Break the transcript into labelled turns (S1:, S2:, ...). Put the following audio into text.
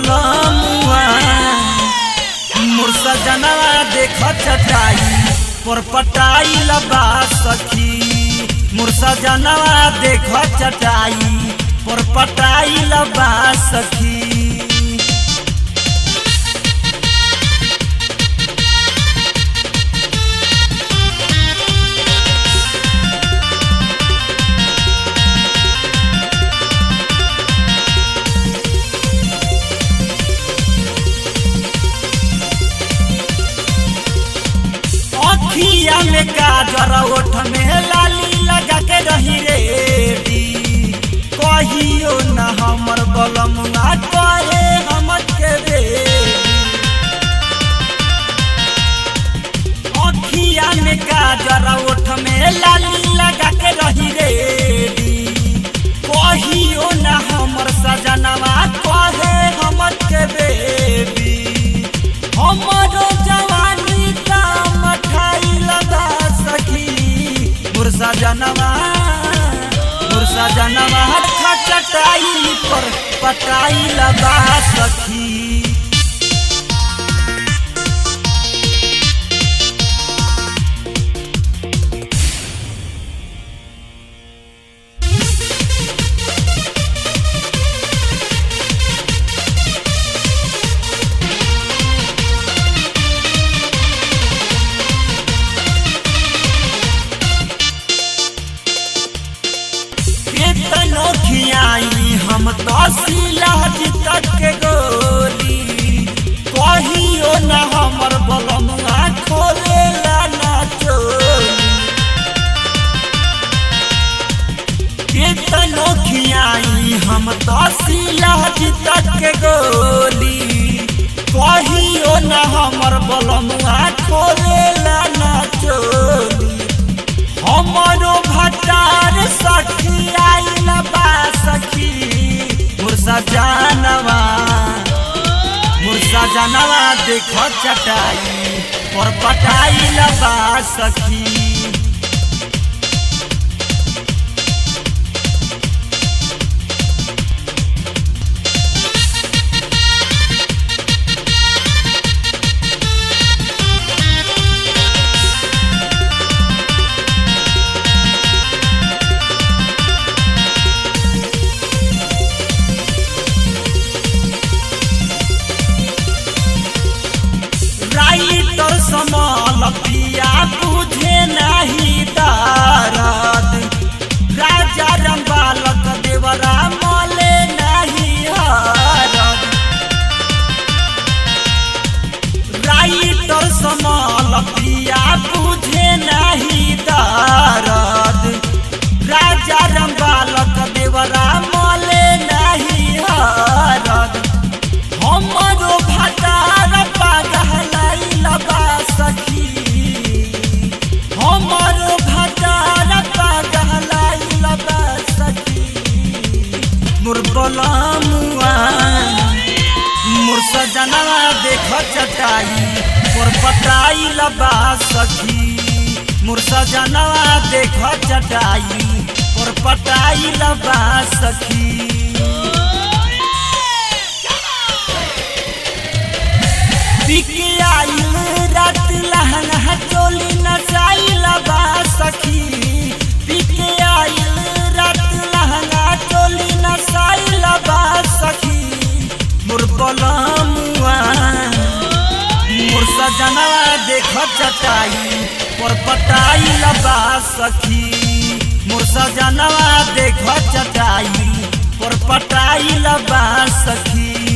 S1: बलमुआ मोर सजनवा देख चटाई पर पटाई लबा सखी। मोर सजनवा देख चटाई पर पटाई लबा सखी। अखिया में काजर ओठ में लाली लगा के रही रेडी कहियो न हमर बलमुआ कहे हमर के बेटी। अखिया में काजर ओठ में लाली लगा के रही रेडी कहियो न हमर सजनवा कहे हमर के बेबी। हमरो जवानी का मठाई लगा सखी मोर सजनवा चटाई पर पटाई लगा सखी। खियाई हम तो सिलाज तक के गोली कहियो न हमर बलमुआ खोले ना चोली। कितनो खियाई हम तो सिलाज तक के गोली कहियो न हमर बलमुआ खोले ना चोली। हमरो भटार सखी आई लबा सखी मोर सजनवा देख चटाई पर पटाई लबा सखी। समल पिया तुझे नहीं दर्द राजा रंबालक देवरा मले नहीं हरद। राइटर समल पिया तुझे नहीं दर्द राजा रंबालक देवरा मले नहीं हरद। हमरो भटार पागलाई लबा सखी हमर भटार पागलाई लबा सखी। मोर बलमुआ मोर सजनवा देख चटाई पर पटाई लबा सखी। मोर सजनवा देख चटाई पर पटाई लबा सखी। रात लहंगा चोली नचाई लबा सखी। पिके आइल रात लहंगा चोली नचाई लबा सखी। मोर बलमुआ मोर सजनवा देख चटाई पर पटाई लबा सखी। मोर सजनवा देख चटाई पर पटाई लबा सखी।